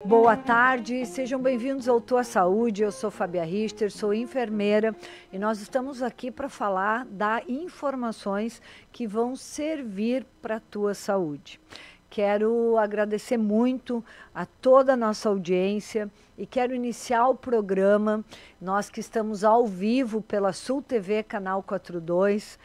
Boa tarde, sejam bem-vindos ao Tua Saúde. Eu sou Fábia Richter, sou enfermeira e nós estamos aqui para falar das informações que vão servir para a tua saúde. Quero agradecer muito a toda a nossa audiência e quero iniciar o programa, nós que estamos ao vivo pela Sul TV, canal 42,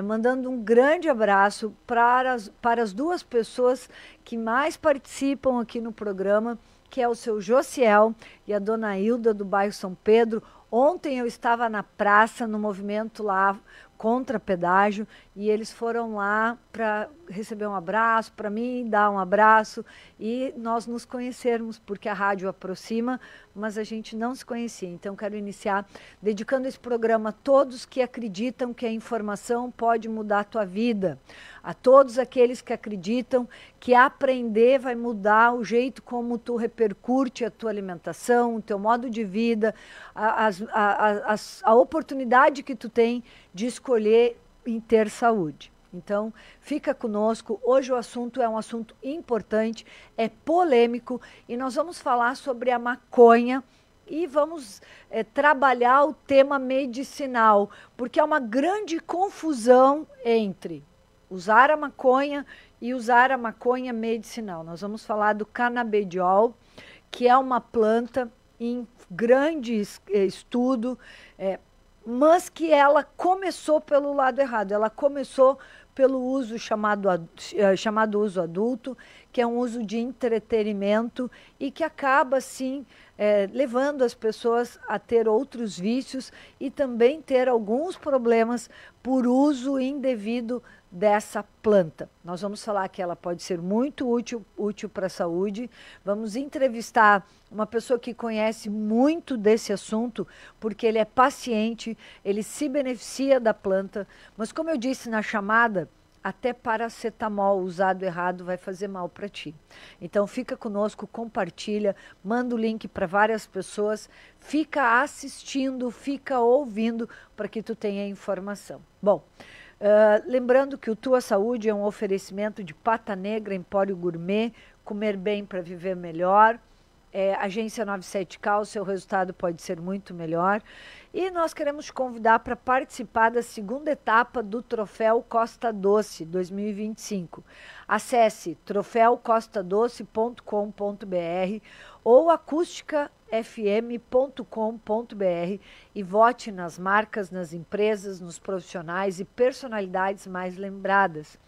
mandando um grande abraço para as duas pessoas que mais participam aqui no programa, que é o seu Josiel e a dona Hilda do bairro São Pedro. Ontem eu estava na praça, no movimento lá contra pedágio, e eles foram lá para receber um abraço, para mim dar um abraço e nós nos conhecermos, porque a rádio aproxima, mas a gente não se conhecia. Então quero iniciar dedicando esse programa a todos que acreditam que a informação pode mudar a tua vida, a todos aqueles que acreditam que aprender vai mudar o jeito como tu repercute a tua alimentação, o teu modo de vida, a oportunidade que tu tem de escolher em ter saúde. Então, fica conosco. Hoje o assunto é um assunto importante, é polêmico, e nós vamos falar sobre a maconha e vamos trabalhar o tema medicinal, porque há uma grande confusão entre usar a maconha e usar a maconha medicinal. Nós vamos falar do canabidiol, que é uma planta em grande estudo, mas que ela começou pelo lado errado. Ela começou pelo uso chamado uso adulto, que é um uso de entretenimento e que acaba, sim, levando as pessoas a ter outros vícios e também ter alguns problemas por uso indevido dessa planta. Nós vamos falar que ela pode ser muito útil para a saúde. Vamos entrevistar uma pessoa que conhece muito desse assunto, porque ele é paciente, ele se beneficia da planta, mas como eu disse na chamada, até paracetamol usado errado vai fazer mal para ti. Então fica conosco, compartilha, manda o link para várias pessoas, fica assistindo, fica ouvindo para que tu tenha informação. Bom, lembrando que o Tua Saúde é um oferecimento de Pata Negra, Empório Gourmet, comer bem para viver melhor. Agência 97K, o seu resultado pode ser muito melhor. E nós queremos te convidar para participar da segunda etapa do Troféu Costa Doce 2025. Acesse troféucostadoce.com.br ou acústicafm.com.br e vote nas marcas, nas empresas, nos profissionais e personalidades mais lembradas.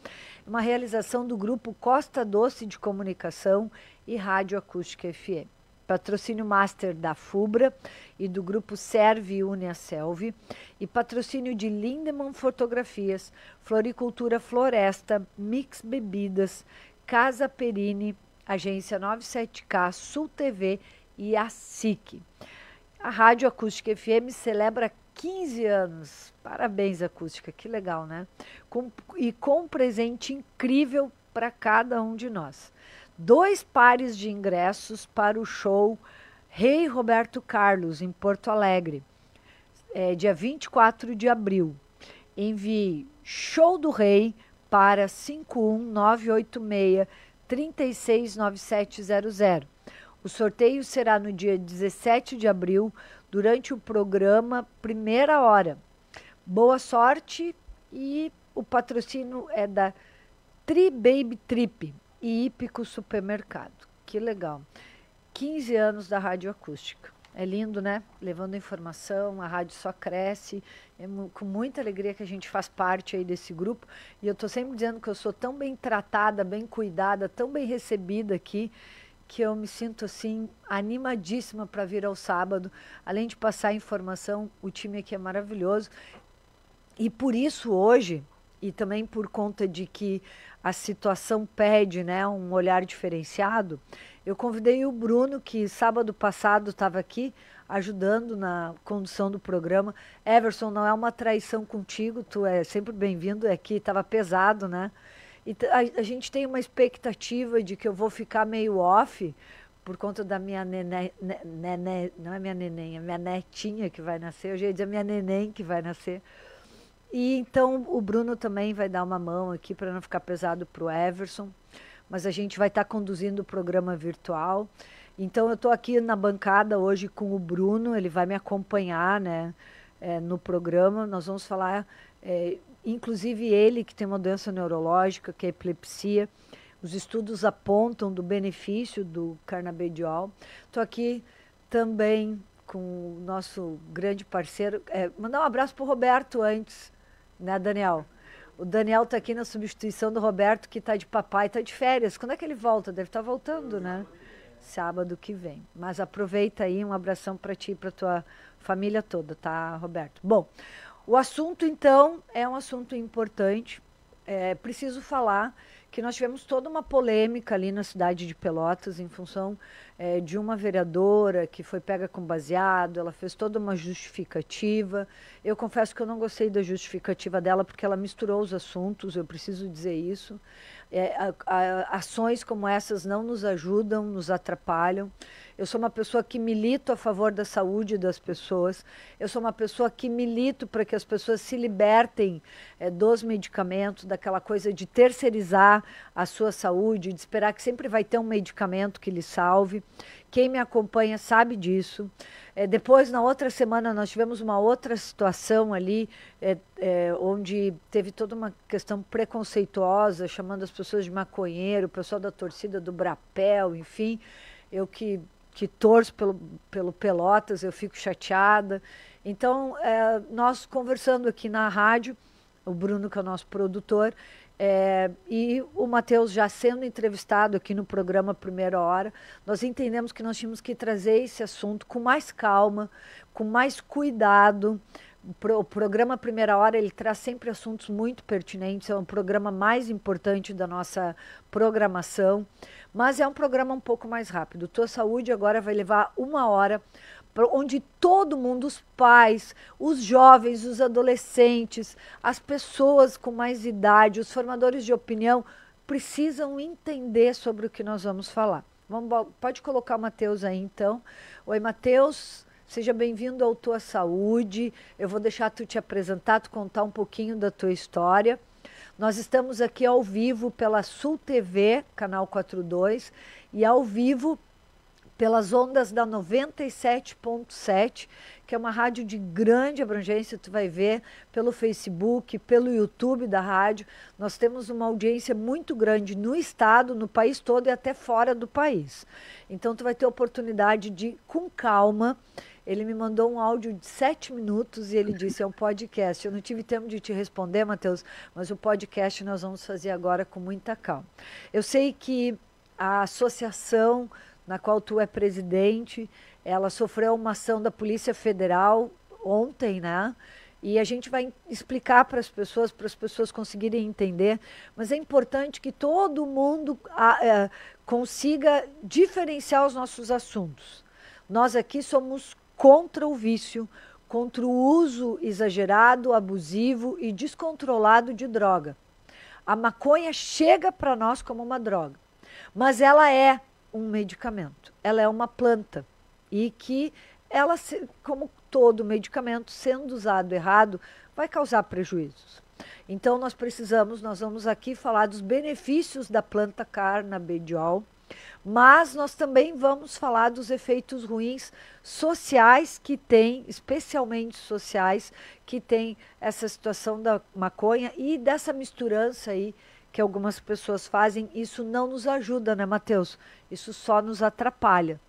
Uma realização do Grupo Costa Doce de Comunicação e Rádio Acústica FM. Patrocínio Master da FUBRA e do Grupo Serve Uniaselv, e patrocínio de Lindemann Fotografias, Floricultura Floresta, Mix Bebidas, Casa Perini, Agência 97K, Sul TV e a SIC. A Rádio Acústica FM celebra 15 anos. Parabéns, Acústica, que legal, né? Com um presente incrível para cada um de nós. 2 pares de ingressos para o show Rei Roberto Carlos, em Porto Alegre, dia 24 de abril. Envie Show do Rei para 51986-369700. O sorteio será no dia 17 de abril, durante o programa Primeira Hora. Boa sorte, e o patrocínio é da Baby Trip e Hípico Supermercado. Que legal. 15 anos da Rádio Acústica. É lindo, né? Levando informação, a rádio só cresce. É com muita alegria que a gente faz parte aí desse grupo. E eu estou sempre dizendo que eu sou tão bem tratada, bem cuidada, tão bem recebida aqui, que eu me sinto assim animadíssima para vir ao sábado. Além de passar informação, o time aqui é maravilhoso. E por isso hoje, e também por conta de que a situação pede, né, um olhar diferenciado, eu convidei o Bruno, que sábado passado estava aqui ajudando na condução do programa. Everson, não é uma traição contigo, tu é sempre bem-vindo, aqui estava pesado, né? E a gente tem uma expectativa de que eu vou ficar meio off por conta da minha neném, não é minha neném, é minha netinha que vai nascer, eu já ia dizer minha neném que vai nascer. E então o Bruno também vai dar uma mão aqui para não ficar pesado para o Everson, mas a gente vai estar conduzindo o programa virtual. Então, eu estou aqui na bancada hoje com o Bruno, ele vai me acompanhar, né, no programa. Nós vamos falar, inclusive ele que tem uma doença neurológica, que é a epilepsia. Os estudos apontam do benefício do carnabidiol. Estou aqui também com o nosso grande parceiro. Mandar um abraço para o Roberto antes, né, Daniel? O Daniel está aqui na substituição do Roberto, que está de papai, está de férias. Quando é que ele volta? Deve estar voltando, né? Sábado que vem. Mas aproveita aí, um abração para ti e para tua família toda, tá, Roberto? Bom, o assunto, então, é um assunto importante. Preciso falar que nós tivemos toda uma polêmica ali na cidade de Pelotas em função de uma vereadora que foi pega com baseado, ela fez toda uma justificativa. Eu confesso que eu não gostei da justificativa dela porque ela misturou os assuntos, eu preciso dizer isso. Ações como essas não nos ajudam, nos atrapalham. Eu sou uma pessoa que milito a favor da saúde das pessoas. Eu sou uma pessoa que milito para que as pessoas se libertem dos medicamentos, daquela coisa de terceirizar a sua saúde, de esperar que sempre vai ter um medicamento que lhe salve. Quem me acompanha sabe disso. Depois, na outra semana, nós tivemos uma outra situação ali, onde teve toda uma questão preconceituosa, chamando as pessoas de maconheiro, o pessoal da torcida do Brapel, enfim. Eu que torço pelo Pelotas, eu fico chateada. Então, nós conversando aqui na rádio, o Bruno, que é o nosso produtor, e o Matheus já sendo entrevistado aqui no programa Primeira Hora, nós entendemos que nós tínhamos que trazer esse assunto com mais calma, com mais cuidado. O programa Primeira Hora, ele traz sempre assuntos muito pertinentes, é um programa mais importante da nossa programação, mas é um programa um pouco mais rápido. Tua Saúde agora vai levar 1 hora, onde todo mundo, os pais, os jovens, os adolescentes, as pessoas com mais idade, os formadores de opinião, precisam entender sobre o que nós vamos falar. Pode colocar o Matheus aí, então. Oi, Matheus, seja bem-vindo ao Tua Saúde. Eu vou deixar tu te apresentar, tu contar um pouquinho da tua história. Nós estamos aqui ao vivo pela Sul TV, canal 42, e ao vivo pelas ondas da 97.7, que é uma rádio de grande abrangência, tu vai ver pelo Facebook, pelo YouTube da rádio. Nós temos uma audiência muito grande no estado, no país todo e até fora do país. Então tu vai ter oportunidade de, com calma, ele me mandou um áudio de 7 minutos e ele disse, é um podcast. Eu não tive tempo de te responder, Matheus, mas o podcast nós vamos fazer agora com muita calma. Eu sei que a associação na qual tu é presidente, ela sofreu uma ação da Polícia Federal ontem, né? E a gente vai explicar para as pessoas conseguirem entender, mas é importante que todo mundo consiga diferenciar os nossos assuntos. Nós aqui somos contra o vício, contra o uso exagerado, abusivo e descontrolado de droga. A maconha chega para nós como uma droga, mas ela é um medicamento, ela é uma planta e que ela, como todo medicamento, sendo usado errado, vai causar prejuízos. Então nós vamos aqui falar dos benefícios da planta carnabidiol, mas nós também vamos falar dos efeitos ruins sociais que tem, especialmente sociais, que tem essa situação da maconha e dessa misturança aí que algumas pessoas fazem. Isso não nos ajuda, né, Matheus? Isso só nos atrapalha.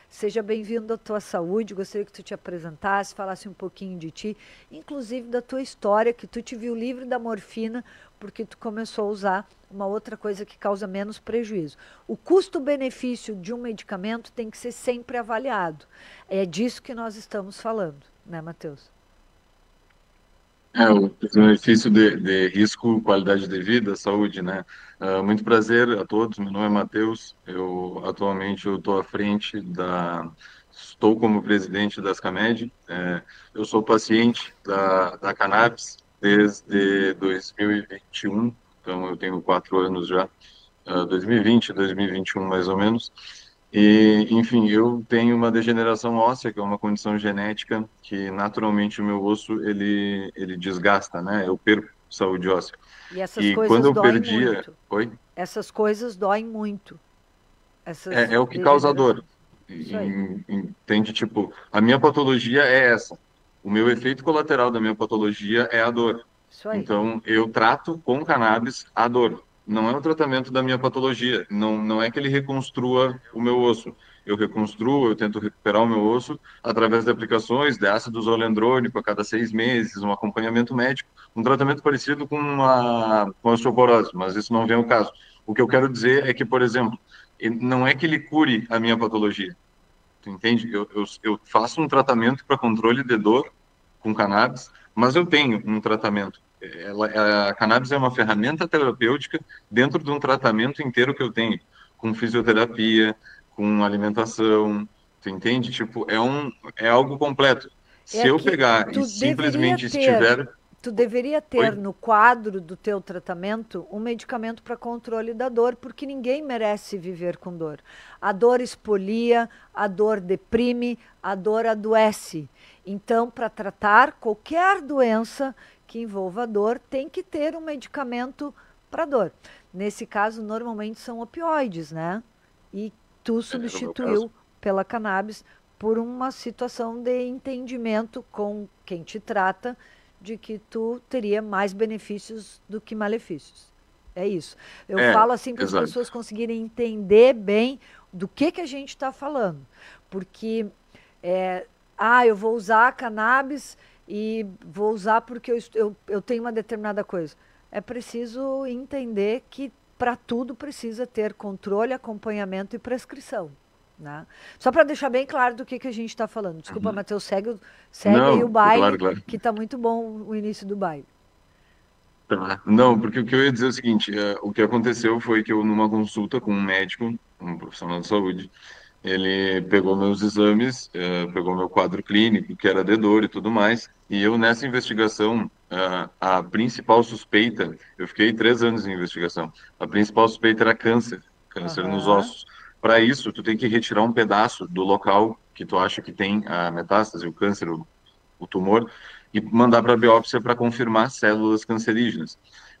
Seja bem-vindo à Tua Saúde, gostaria que tu te apresentasse, falasse um pouquinho de ti, inclusive da tua história, que tu te viu livre da morfina, porque tu começou a usar uma outra coisa que causa menos prejuízo. O custo-benefício de um medicamento tem que ser sempre avaliado. É disso que nós estamos falando, né, Matheus? O benefício de risco, qualidade de vida, saúde, né? Muito prazer a todos, meu nome é Matheus, atualmente eu estou à frente estou como presidente da Ascamed, eu sou paciente da cannabis desde 2021, então eu tenho 4 anos já, 2020, 2021 mais ou menos. E, enfim, eu tenho uma degeneração óssea, que é uma condição genética que naturalmente o meu osso ele desgasta, né? Eu perco saúde óssea. E essas E quando coisas eu doem perdia, muito. oi? Essas coisas doem muito. Essas É o que causa dor. degenerações. Isso aí, Entende? Tipo, a minha patologia é essa. O meu efeito colateral da minha patologia é a dor. isso aí. Então, eu trato com cannabis a dor. Não é o tratamento da minha patologia. Não é que ele reconstrua o meu osso. Eu reconstruo, eu tento recuperar o meu osso através de aplicações de ácido zoledrônico a cada 6 meses, um acompanhamento médico, um tratamento parecido com a osteoporose, mas isso não vem ao caso. O que eu quero dizer é que, por exemplo, não é que ele cure a minha patologia. Tu entende? Eu faço um tratamento para controle de dor com cannabis, mas eu tenho um tratamento. A cannabis é uma ferramenta terapêutica dentro de um tratamento inteiro que eu tenho, com fisioterapia, com alimentação, tu entende? Tipo, é algo completo. Se É eu que pegar e tu deveria simplesmente ter, estiver... tu deveria ter Oi? no quadro do teu tratamento um medicamento para controle da dor, porque ninguém merece viver com dor. A dor expolia, a dor deprime, a dor adoece. Então, para tratar qualquer doença que envolva dor, tem que ter um medicamento para dor. Nesse caso, normalmente são opioides, né? E tu É o meu caso. substituiu pela cannabis por uma situação de entendimento com quem te trata de que tu teria mais benefícios do que malefícios. É isso. Eu É, falo assim para as exato. pessoas conseguirem entender bem do que a gente está falando. Porque, eu vou usar a cannabis e vou usar porque eu tenho uma determinada coisa. É preciso entender que para tudo precisa ter controle, acompanhamento e prescrição. Né? Só para deixar bem claro do que a gente está falando. Desculpa, Uhum. Matheus, segue aí o Não, claro, baile, claro. que está muito bom o início do baile. Tá. Não, porque o que eu ia dizer é o seguinte, o que aconteceu foi que eu, numa consulta com um médico, um profissional de saúde, ele pegou meus exames, pegou meu quadro clínico, que era de dor e tudo mais, e eu, nessa investigação, a principal suspeita, eu fiquei 3 anos em investigação, a principal suspeita era câncer, câncer nos Aham. ossos. Para isso, tu tem que retirar um pedaço do local que tu acha que tem a metástase, o câncer, o tumor, e mandar para a biópsia para confirmar células cancerígenas.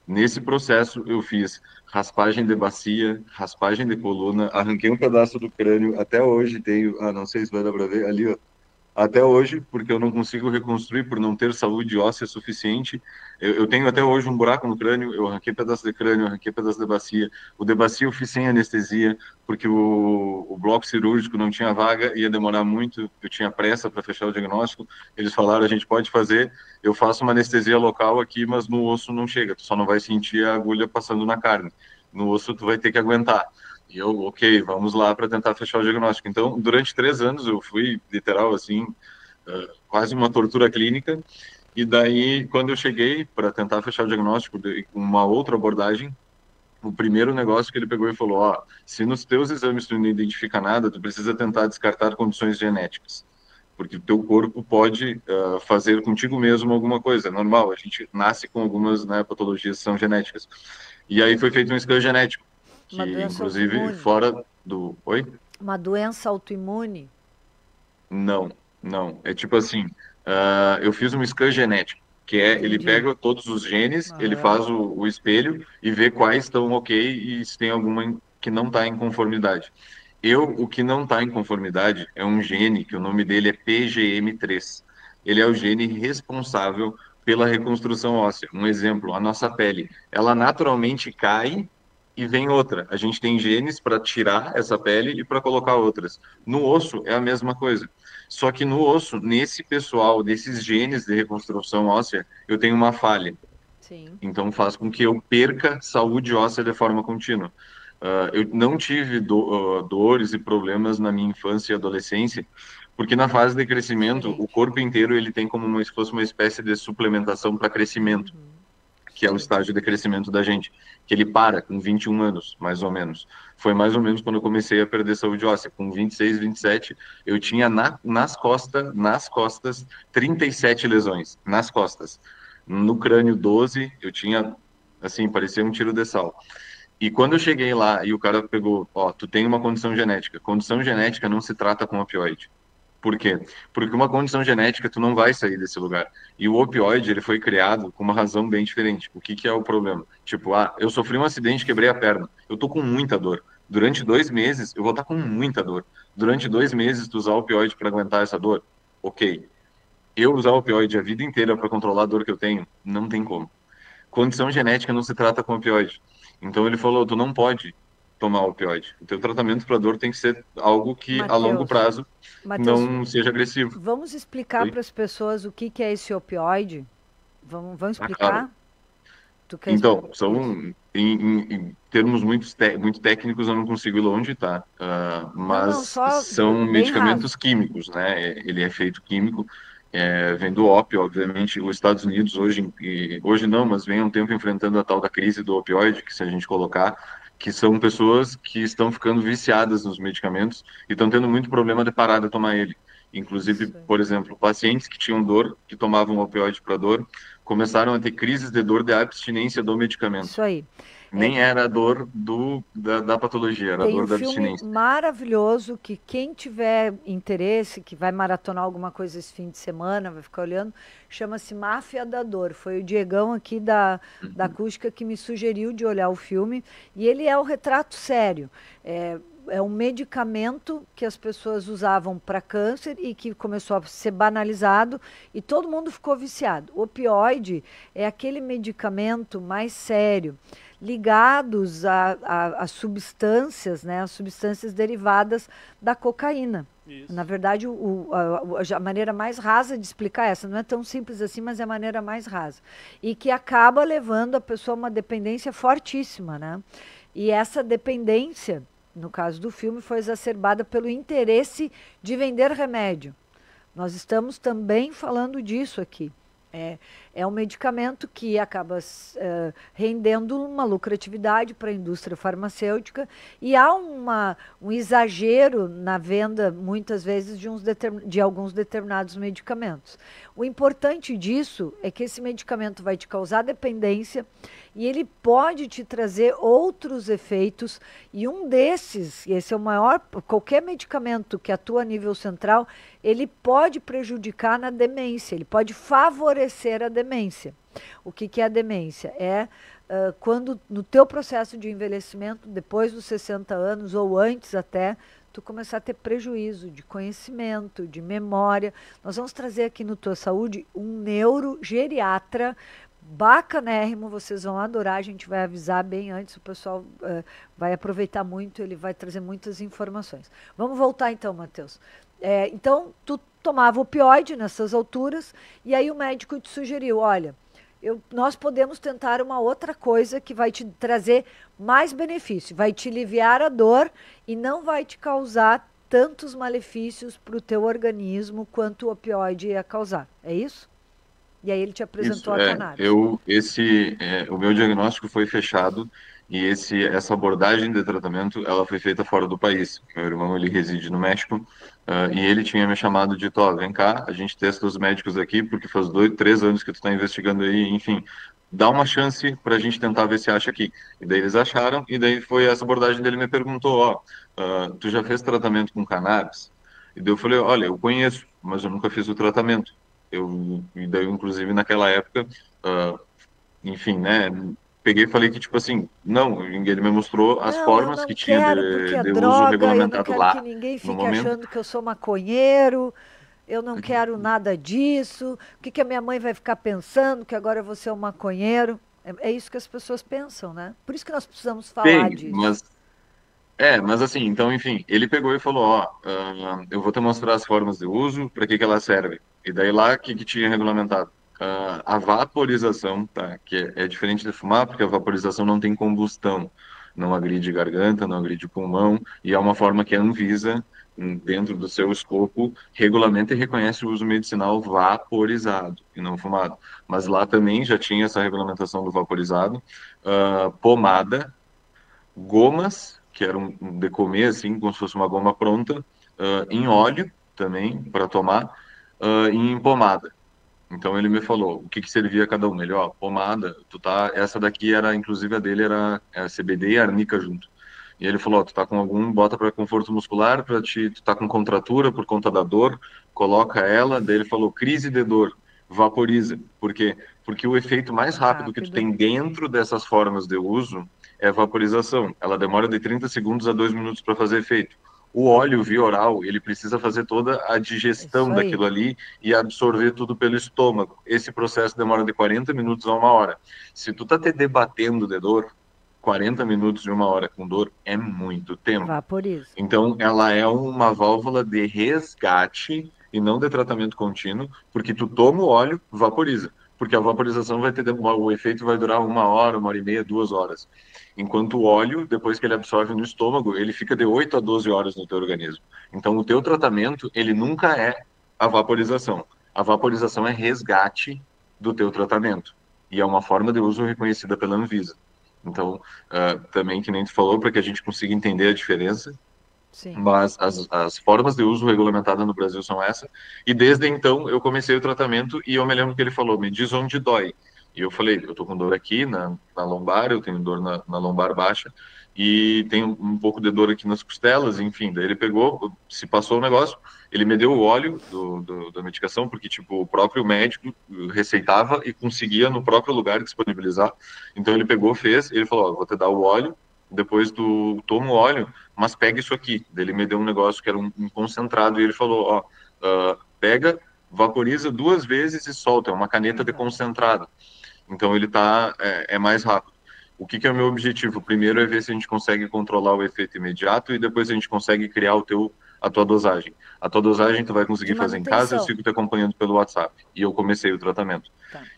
Nesse processo, eu fiz raspagem de bacia, raspagem de coluna, arranquei um pedaço do crânio, até hoje tenho, não sei se vai dar para ver, ali, ó, até hoje, porque eu não consigo reconstruir por não ter saúde óssea suficiente. Eu tenho até hoje um buraco no crânio, eu arranquei pedaço de crânio, arranquei pedaço de bacia. O de bacia eu fiz sem anestesia, porque o bloco cirúrgico não tinha vaga, ia demorar muito, eu tinha pressa para fechar o diagnóstico. Eles falaram, a gente pode fazer, eu faço uma anestesia local aqui, mas no osso não chega, tu só não vai sentir a agulha passando na carne. No osso tu vai ter que aguentar. E eu, ok, vamos lá para tentar fechar o diagnóstico. Então, durante 3 anos eu fui, literal, assim, quase uma tortura clínica. E daí, quando eu cheguei para tentar fechar o diagnóstico com uma outra abordagem, o primeiro negócio que ele pegou e falou, ó, se nos teus exames tu não identifica nada, tu precisa tentar descartar condições genéticas. Porque o teu corpo pode fazer contigo mesmo alguma coisa, é normal, a gente nasce com algumas, né, patologias que são genéticas. E aí foi feito um scan genético, Uma que doença inclusive autoimune. fora do... Oi? Uma doença autoimune. Não, não. É tipo assim, eu fiz um scan genético, que é, ele Entendi. pega todos os genes, ele Aham. faz o espelho e vê quais estão ok e se tem alguma que não está em conformidade. O que não está em conformidade é um gene, que o nome dele é PGM3. Ele é o gene responsável pela reconstrução óssea. Um exemplo, a nossa pele, ela naturalmente cai e vem outra. A gente tem genes para tirar essa pele e para colocar outras. No osso é a mesma coisa. Só que no osso, nesse pessoal, desses genes de reconstrução óssea, eu tenho uma falha. Sim. Então faz com que eu perca saúde óssea de forma contínua. Eu não tive dores e problemas na minha infância e adolescência, porque na fase de crescimento, o Diferente. corpo inteiro ele tem como se fosse uma espécie de suplementação para crescimento, que é o Sim. estágio de crescimento da gente, que ele para com 21 anos, mais ou menos. Foi mais ou menos quando eu comecei a perder saúde óssea. Com 26, 27, eu tinha nas costas, 37 lesões, nas costas. No crânio, 12, eu tinha, assim, parecia um tiro de sal. E quando eu cheguei lá e o cara pegou, ó, tu tem uma condição genética. Condição genética não se trata com opioide. Por quê? Porque uma condição genética, tu não vai sair desse lugar. E o opioide, ele foi criado com uma razão bem diferente. O que que é o problema? Tipo, eu sofri um acidente, quebrei a perna. Eu tô com muita dor. Durante 2 meses, eu vou estar com muita dor. durante 2 meses tu usar opioide para aguentar essa dor, ok. Eu usar opioide a vida inteira para controlar a dor que eu tenho, não tem como. Condição genética não se trata com opioide. Então ele falou, tu não pode tomar opioide. O teu tratamento para dor tem que ser algo que a longo Matheus, prazo Matheus, não seja agressivo. vamos explicar Oi? para as pessoas o que é esse opioide? Vamos Ah, claro. explicar? Tu quer Então, isso? são, em termos muito técnicos, eu não consigo ir longe, tá? Não, não, Mas só são bem raso. medicamentos químicos, né? Ele é feito químico, vem do ópio, obviamente. Os Estados Unidos hoje, hoje não, mas vem há um tempo enfrentando a tal da crise do opioide, que se a gente colocar, que são pessoas que estão ficando viciadas nos medicamentos e estão tendo muito problema de parar de tomar ele. Inclusive, Isso aí. por exemplo, pacientes que tinham dor, que tomavam opioide para dor, começaram a ter crises de dor de abstinência do medicamento. Isso aí. É, Nem era a dor da patologia, era a tem um dor da filme abstinência. maravilhoso que quem tiver interesse, que vai maratonar alguma coisa esse fim de semana, vai ficar olhando, chama-se Máfia da Dor. Foi o Diegão aqui da Uhum. Acústica que me sugeriu de olhar o filme. E ele é o retrato sério. É um medicamento que as pessoas usavam para câncer e que começou a ser banalizado e todo mundo ficou viciado. O opioide é aquele medicamento mais sério ligados a substâncias, né, as substâncias derivadas da cocaína. Na Isso. verdade, a maneira mais rasa de explicar essa, não é tão simples assim, mas é a maneira mais rasa. E que acaba levando a pessoa a uma dependência fortíssima, né? E essa dependência, no caso do filme, foi exacerbada pelo interesse de vender remédio. Nós estamos também falando disso aqui. É, é um medicamento que acaba rendendo uma lucratividade para a indústria farmacêutica e há um exagero na venda, muitas vezes, de alguns determinados medicamentos. O importante disso é que esse medicamento vai te causar dependência e ele pode te trazer outros efeitos, e um desses, e esse é o maior, qualquer medicamento que atua a nível central, ele pode prejudicar na demência, ele pode favorecer a demência. O que é a demência? Quando no teu processo de envelhecimento, depois dos 60 anos ou antes até, tu começar a ter prejuízo de conhecimento, de memória. Nós vamos trazer aqui no Tua Saúde um neurogeriatra bacanérrimo, vocês vão adorar, a gente vai avisar bem antes, o pessoal vai aproveitar muito, ele vai trazer muitas informações. Vamos voltar então, Matheus. Então, tu tomava opioide nessas alturas, e aí o médico te sugeriu, olha, nós podemos tentar uma outra coisa que vai te trazer mais benefício, vai te aliviar a dor e não vai te causar tantos malefícios para o teu organismo quanto o opioide ia causar. É isso? E aí ele te apresentou Isso, a cannabis. o meu diagnóstico foi fechado e essa abordagem de tratamento, ela foi feita fora do país. Meu irmão, ele reside no México, e ele tinha me chamado de, Tó, vem cá, a gente testa os médicos aqui, porque faz 2, 3 anos que tu está investigando aí, enfim, dá uma chance para a gente tentar ver se acha aqui. E daí eles acharam, e daí foi essa abordagem dele me perguntou, ó, tu já fez tratamento com cannabis? E daí eu falei, olha, eu conheço, mas eu nunca fiz o tratamento. E daí, inclusive, naquela época, ah, enfim, né, peguei e falei que, tipo assim, não, ele me mostrou as Não, eu formas não que tinha quero porque é de uso droga, eu não regulamentado quero que lá, ninguém no fique momento. achando que eu sou maconheiro, eu não quero nada disso. O que a minha mãe vai ficar pensando que agora eu vou ser um maconheiro? É isso que as pessoas pensam, né? Por isso que nós precisamos falar Tem, disso. mas assim, então, enfim, ele pegou e falou, ó, eu vou te mostrar as formas de uso, para que que ela serve. E daí lá, o que que tinha regulamentado? A vaporização, tá? Que é diferente de fumar, porque a vaporização não tem combustão, não agride garganta, não agride pulmão, e é uma forma que a Anvisa, dentro do seu escopo, regulamenta e reconhece o uso medicinal vaporizado e não fumado. Mas lá também já tinha essa regulamentação do vaporizado, pomada, gomas, que eram de comer, assim, como se fosse uma goma pronta, em óleo também, para tomar, e em pomada. Então ele me falou o que que servia cada uma. Ele, ó, pomada, essa daqui era, inclusive a dele era CBD e arnica junto. E ele falou, ó, tu tá com bota para conforto muscular, tu tá com contratura por conta da dor, coloca ela. Daí ele falou, crise de dor, vaporiza. Por quê? Porque o efeito mais Mais rápido que tu rápido. tem dentro dessas formas de uso é a vaporização. Ela demora de 30 segundos a 2 minutos para fazer efeito. O óleo via oral, ele precisa fazer toda a digestão Isso aí. daquilo ali e absorver tudo pelo estômago. Esse processo demora de 40 minutos a 1 hora. Se tu tá te debatendo de dor, 40 minutos de 1 hora com dor é muito tempo. Vaporiza. Então, ela é uma válvula de resgate e não de tratamento contínuo, porque tu toma o óleo, vaporiza. Porque a vaporização vai ter, o efeito vai durar 1 hora, 1 hora e meia, 2 horas. Enquanto o óleo, depois que ele absorve no estômago, ele fica de 8 a 12 horas no teu organismo. Então, o teu tratamento, ele nunca é a vaporização. A vaporização é resgate do teu tratamento. E é uma forma de uso reconhecida pela Anvisa. Então, também, que nem tu falou, para que a gente consiga entender a diferença, Sim. mas as formas de uso regulamentadas no Brasil são essas. E desde então eu comecei o tratamento e eu me lembro que ele falou, me diz onde dói. E eu falei, eu tô com dor aqui na lombar, eu tenho dor na lombar baixa e tenho um pouco de dor aqui nas costelas, enfim. Daí ele pegou, se passou o negócio, ele me deu o óleo da medicação, porque tipo, o próprio médico receitava e conseguia no próprio lugar disponibilizar. Então ele pegou, fez, ele falou, ó, vou te dar o óleo, depois tu toma o óleo, mas pega isso aqui. Ele me deu um negócio que era um concentrado e ele falou, ó, pega, vaporiza 2 vezes e solta. É uma caneta de Exato. concentrado. Então ele é mais rápido. O que é o meu objetivo? Primeiro é ver se a gente consegue controlar o efeito imediato e depois a gente consegue criar a tua dosagem. A tua dosagem tu vai De conseguir fazer em casa, eu manutenção. sigo te acompanhando pelo WhatsApp. E eu comecei o tratamento. Tá.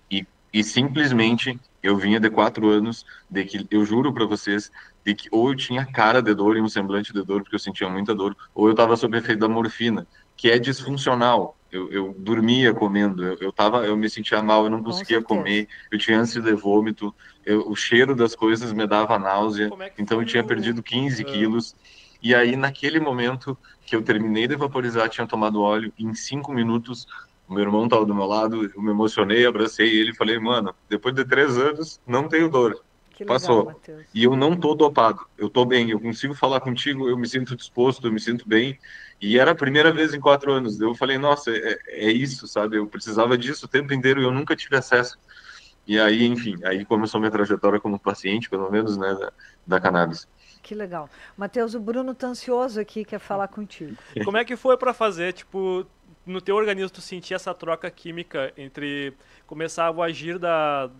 E simplesmente eu vinha de 4 anos, de que eu juro para vocês, de que ou eu tinha cara de dor e um semblante de dor, porque eu sentia muita dor, ou eu estava sob efeito da morfina, que é disfuncional. Eu dormia comendo, eu me sentia mal, eu não Com conseguia certeza. comer, eu tinha ânsia de vômito, o cheiro das coisas me dava náusea, Como é que então eu foi tinha o. perdido 15 ah, quilos. E aí, naquele momento que eu terminei de vaporizar, tinha tomado óleo, em 5 minutos o meu irmão estava do meu lado, eu me emocionei, abracei ele e falei, mano, depois de 3 anos, não tenho dor. Que legal, Passou. Matheus. E eu não tô dopado, eu tô bem, eu consigo falar contigo, eu me sinto disposto, eu me sinto bem. E era a primeira vez em 4 anos. Eu falei, nossa, é isso, sabe? Eu precisava disso o tempo inteiro e eu nunca tive acesso. E aí, enfim, aí começou minha trajetória como paciente, pelo menos, né, da cannabis. Que legal. Matheus, o Bruno tá ansioso aqui, quer falar contigo. Como é que foi pra fazer, tipo, no teu organismo tu sentir essa troca química entre começar o agir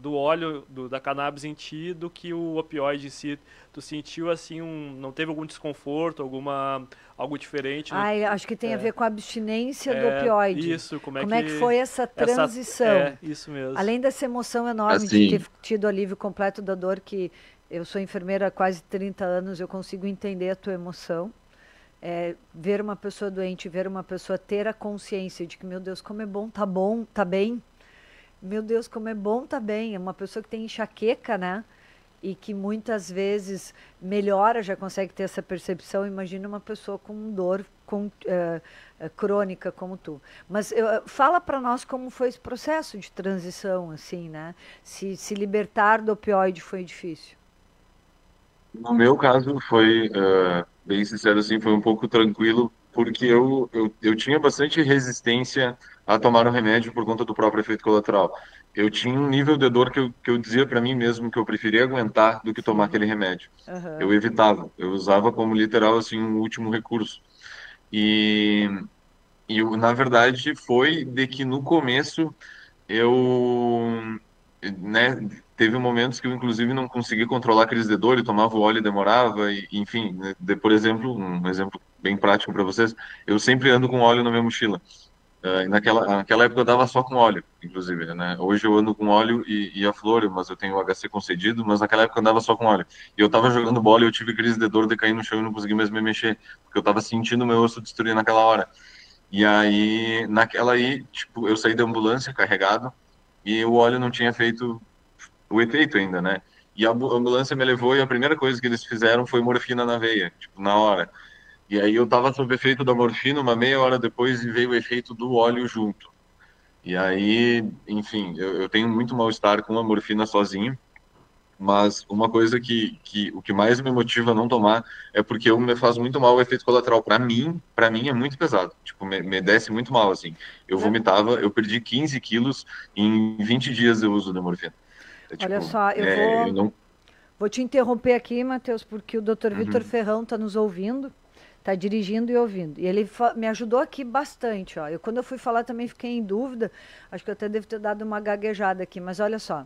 do óleo, da cannabis em ti, do que o opioide em si? Tu sentiu assim, não teve algum desconforto, algo diferente? Ai, acho que tem a É, ver com a abstinência do opioide. isso, Como é que foi essa transição? isso mesmo. Além dessa emoção enorme de Assim, ter tido alívio completo da dor, que eu sou enfermeira há quase 30 anos, eu consigo entender a tua emoção. Ver uma pessoa doente, ver uma pessoa ter a consciência de que, meu Deus, como é bom, tá bem. Meu Deus, como é bom, tá bem. É uma pessoa que tem enxaqueca, né? E que muitas vezes melhora, já consegue ter essa percepção. Imagina uma pessoa com dor crônica como tu. Mas fala para nós como foi esse processo de transição, assim, né? Se libertar do opioide foi difícil. no meu caso, foi, bem sincero assim, foi um pouco tranquilo, porque eu tinha bastante resistência a tomar o remédio por conta do próprio efeito colateral. Eu tinha um nível de dor que eu dizia para mim mesmo que eu preferia aguentar do que tomar Sim. aquele remédio. Eu Aham. evitava, eu usava como literal assim um último recurso. E, na verdade, foi de que no começo eu, né, teve momentos que eu inclusive não consegui controlar a crise de dor e tomava o óleo e demorava, e, enfim, né, por exemplo, um exemplo bem prático para vocês, eu sempre ando com óleo na minha mochila. E naquela época eu dava só com óleo, inclusive, né? Hoje eu ando com óleo e a flor, mas eu tenho o HC concedido, mas naquela época eu andava só com óleo. E eu tava jogando bola e eu tive crise de dor de cair no chão e não consegui mais me mexer, porque eu tava sentindo o meu osso destruir naquela hora. E aí, naquela aí, tipo, eu saí da ambulância carregado e o óleo não tinha feito o efeito ainda, né? E a ambulância me levou e a primeira coisa que eles fizeram foi morfina na veia, tipo, na hora. E aí eu tava sob efeito da morfina, uma meia hora depois e veio o efeito do óleo junto. E aí, enfim, eu tenho muito mal-estar com a morfina sozinho, mas uma coisa que o que mais me motiva a não tomar é porque eu me faz muito mal o efeito colateral. Para mim é muito pesado. Tipo, me desce muito mal, assim. Eu Le- vomitava, eu perdi 15 quilos em 20 dias de uso da morfina. É Olha tipo, só, eu não... vou te interromper aqui, Matheus, porque o Dr. Vitor Uhum. Ferrão está nos ouvindo. Tá dirigindo e ouvindo. E ele me ajudou aqui bastante, ó. Quando eu fui falar também fiquei em dúvida, acho que eu até devo ter dado uma gaguejada aqui, mas olha só.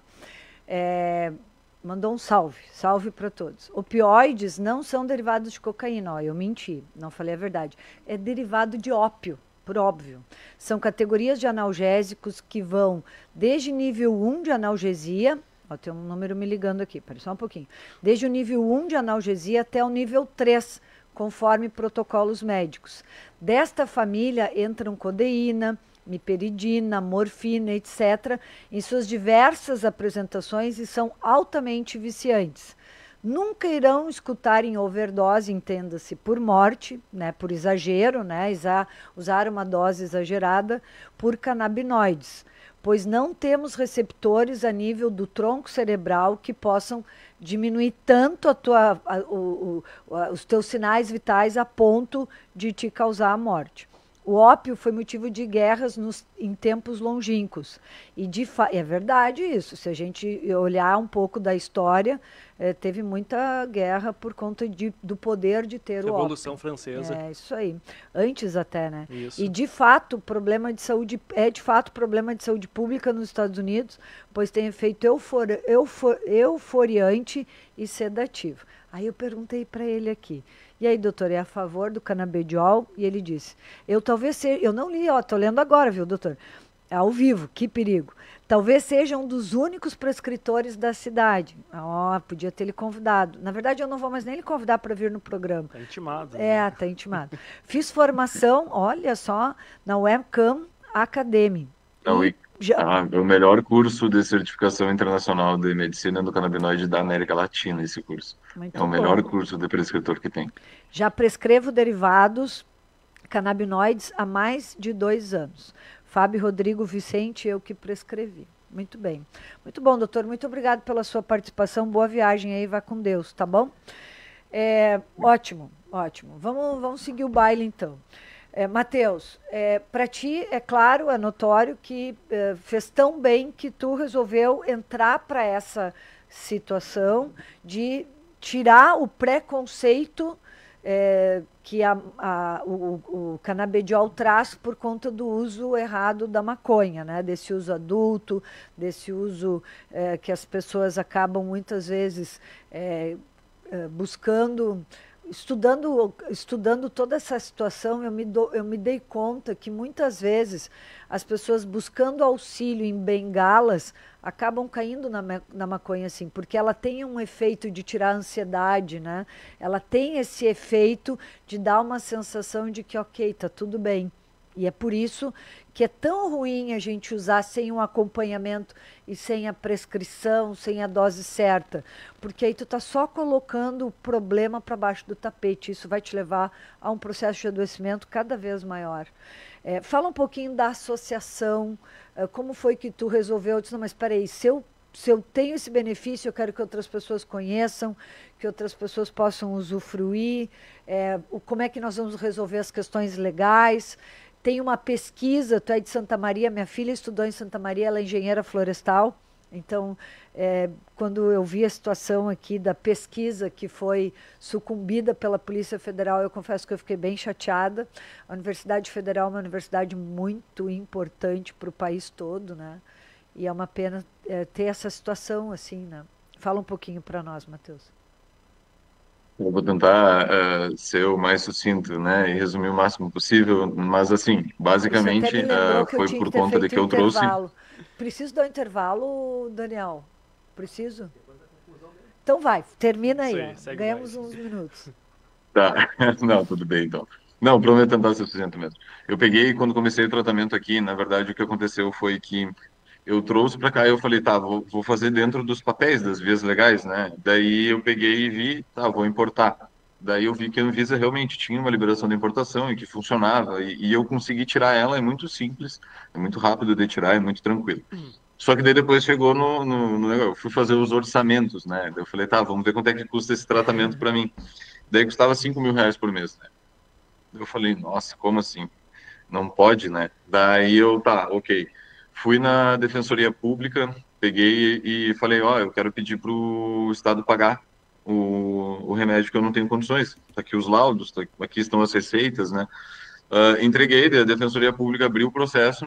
Mandou um salve para todos. Opioides não são derivados de cocaína, ó, eu menti, não falei a verdade. É derivado de ópio, por óbvio. São categorias de analgésicos que vão desde nível 1 de analgesia, ó, tem um número me ligando aqui, pera só um pouquinho. Desde o nível 1 de analgesia até o nível 3, conforme protocolos médicos. Desta família entram codeína, miperidina, morfina, etc., em suas diversas apresentações e são altamente viciantes. Nunca irão escutar em overdose, entenda-se, por morte, né, por exagero, né, usar uma dose exagerada, por canabinoides, pois não temos receptores a nível do tronco cerebral que possam diminuir tanto os teus sinais vitais a ponto de te causar a morte. O ópio foi motivo de guerras em tempos longínquos. E é verdade isso. Se a gente olhar um pouco da história, teve muita guerra por conta do poder de ter o ópio. Revolução Francesa. É, isso aí. Antes até, né? Isso. E de fato, problema de saúde problema de saúde pública nos Estados Unidos, pois tem efeito euforiante e sedativo. Aí eu perguntei para ele aqui. E aí, doutor, é a favor do canabidiol? E ele disse, eu não li, ó, tô lendo agora, viu, doutor? É ao vivo, que perigo. Talvez seja um dos únicos prescritores da cidade. Ó, podia ter ele convidado. Na verdade, eu não vou mais nem lhe convidar para vir no programa. Tá intimado. Né? Tá intimado. Fiz formação, olha só, na Webcam Academy. O melhor curso de certificação internacional de medicina do canabinoide da América Latina, esse curso. Muito é o melhor curso de prescritor que tem. Já prescrevo derivados canabinoides há mais de 2 anos. Fábio Rodrigo Vicente, eu que prescrevi. Muito bem. Muito bom, doutor. Muito obrigado pela sua participação. Boa viagem aí, vá com Deus, tá bom? Ótimo, ótimo. Vamos seguir o baile, então. Matheus, para ti, é claro, é notório que fez tão bem que tu resolveu entrar para essa situação de tirar o preconceito que o canabidiol traz por conta do uso errado da maconha, né? Desse uso adulto, desse uso que as pessoas acabam muitas vezes buscando... Estudando toda essa situação, eu me dei conta que muitas vezes as pessoas buscando auxílio em bengalas acabam caindo na maconha, assim, porque ela tem um efeito de tirar a ansiedade, né? Ela tem esse efeito de dar uma sensação de que, ok, tá tudo bem. E é por isso que é tão ruim a gente usar sem um acompanhamento e sem a prescrição, sem a dose certa. Porque aí tu tá só colocando o problema para baixo do tapete. Isso vai te levar a um processo de adoecimento cada vez maior. Fala um pouquinho da associação, como foi que tu resolveu? Eu disse, não, mas espera aí, se eu tenho esse benefício, eu quero que outras pessoas conheçam, que outras pessoas possam usufruir, como é que nós vamos resolver as questões legais. Tem uma pesquisa, tu é de Santa Maria, minha filha estudou em Santa Maria, ela é engenheira florestal, então quando eu vi a situação aqui da pesquisa que foi sucumbida pela Polícia Federal, eu confesso que eu fiquei bem chateada. A Universidade Federal é uma universidade muito importante para o país todo, né? E é uma pena ter essa situação assim, né? Fala um pouquinho para nós, Matheus. Eu vou tentar ser o mais sucinto, né, e resumir o máximo possível, mas assim, basicamente foi por conta de que eu trouxe... Preciso dar um intervalo, Daniel? Preciso? Então vai, termina aí, ganhamos uns minutos. Tá, não, tudo bem então. Não, prometo tentar ser sucinto mesmo. Eu peguei, quando comecei o tratamento aqui, na verdade o que aconteceu foi que eu trouxe para cá e eu falei, tá, vou fazer dentro dos papéis das vias legais, né? Daí eu peguei e vi, tá, vou importar. Daí eu vi que a Anvisa realmente tinha uma liberação de importação e que funcionava, e eu consegui tirar ela, é muito simples, é muito rápido de tirar, é muito tranquilo. Só que daí depois chegou no negócio, eu fui fazer os orçamentos, né? Daí eu falei, tá, vamos ver quanto é que custa esse tratamento para mim. Daí custava R$5.000 por mês, né? Eu falei, nossa, como assim? Não pode, né? Daí eu, tá, ok. Fui na Defensoria Pública, peguei e falei, ó, eu quero pedir para o Estado pagar o remédio que eu não tenho condições. Tá aqui os laudos, aqui estão as receitas, né? Entreguei, a Defensoria Pública abriu o processo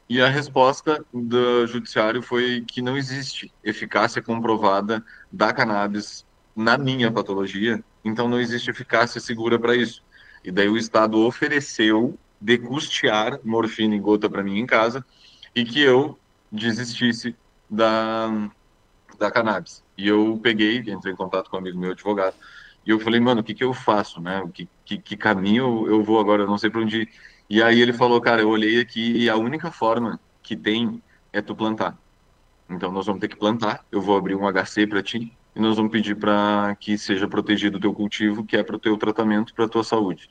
e a resposta do judiciário foi que não existe eficácia comprovada da cannabis na minha patologia, então não existe eficácia segura para isso. E daí o Estado ofereceu de custear morfina em gota para mim em casa e que eu desistisse da cannabis. E eu peguei, entrei em contato com um amigo meu, advogado, e eu falei, mano, o que que eu faço, né? Que caminho eu vou agora? Eu não sei para onde ir. E aí ele falou, cara, eu olhei aqui e a única forma que tem é tu plantar. Então nós vamos ter que plantar. Eu vou abrir um HC para ti e nós vamos pedir para que seja protegido o teu cultivo, que é para o teu tratamento, para a tua saúde.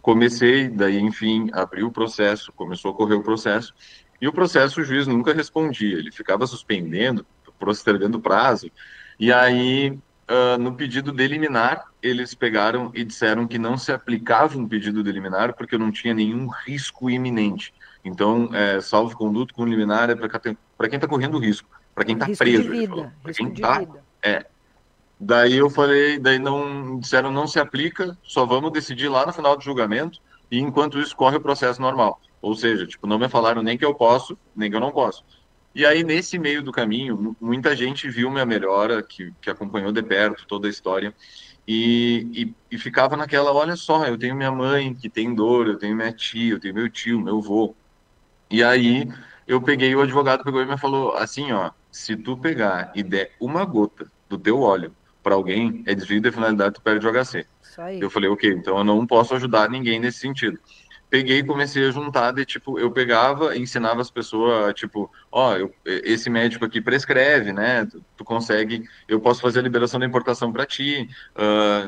Comecei, daí, enfim, abri o processo, começou a correr o processo, e o processo o juiz nunca respondia, ele ficava suspendendo, postergando o prazo, e aí, no pedido de liminar, eles pegaram e disseram que não se aplicava um pedido de liminar porque eu não tinha nenhum risco iminente. Então, salvo-conduto com liminar é para quem está correndo risco, para quem está Risco de preso, ele falou. vida, Para quem risco de está, vida. daí eu falei, daí não disseram não se aplica, só vamos decidir lá no final do julgamento e enquanto isso corre o processo normal. Ou seja, tipo, não me falaram nem que eu posso, nem que eu não posso. E aí nesse meio do caminho, muita gente viu minha melhora, que acompanhou de perto toda a história e ficava naquela, olha só, eu tenho minha mãe que tem dor, eu tenho minha tia, eu tenho meu tio, meu avô. E aí eu peguei, o advogado pegou e me falou assim, ó, se tu pegar e der uma gota do teu óleo para alguém, é desvio de finalidade, tu perde o HC. Isso aí. Eu falei, ok, então eu não posso ajudar ninguém nesse sentido. Peguei e comecei a juntar, de, tipo, eu pegava e ensinava as pessoas, tipo, ó, esse médico aqui prescreve, né, tu consegue, eu posso fazer a liberação da importação para ti,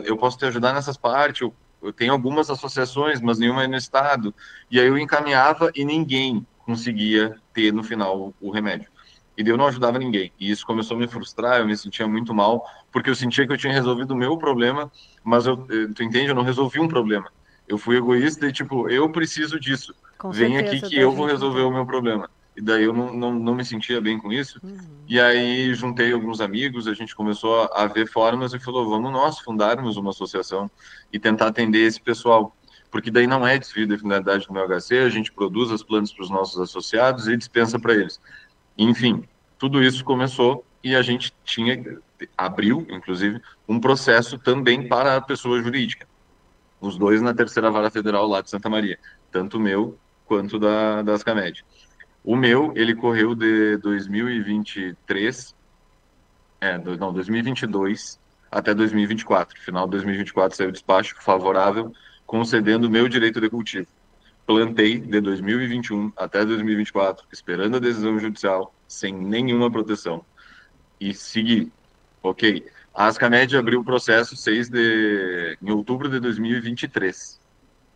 eu posso te ajudar nessas partes, eu tenho algumas associações, mas nenhuma é no estado, e aí eu encaminhava e ninguém conseguia ter no final o remédio. E daí eu não ajudava ninguém. E isso começou a me frustrar, eu me sentia muito mal, porque eu sentia que eu tinha resolvido o meu problema, mas tu entende, eu não resolvi um problema. Eu fui egoísta e, tipo, eu preciso disso. Com Vem aqui certeza, que a eu vou gente resolver o entende. meu problema. E daí eu não me sentia bem com isso. E aí juntei alguns amigos, a gente começou a ver formas e falou, vamos nós fundarmos uma associação e tentar atender esse pessoal. Porque daí não é desvio de finalidade do meu HC, a gente produz as plantas para os nossos associados e dispensa para eles. Enfim, tudo isso começou e a gente abriu, inclusive, um processo também para a pessoa jurídica. Os dois na terceira vara federal lá de Santa Maria, tanto o meu quanto da Ascamed. O meu, ele correu de 2023, 2022 até 2024. Final de 2024 saiu o despacho favorável, concedendo o meu direito de cultivo. Plantei de 2021 até 2024, esperando a decisão judicial, sem nenhuma proteção. E segui. Ok. A Ascamed abriu o processo em outubro de 2023.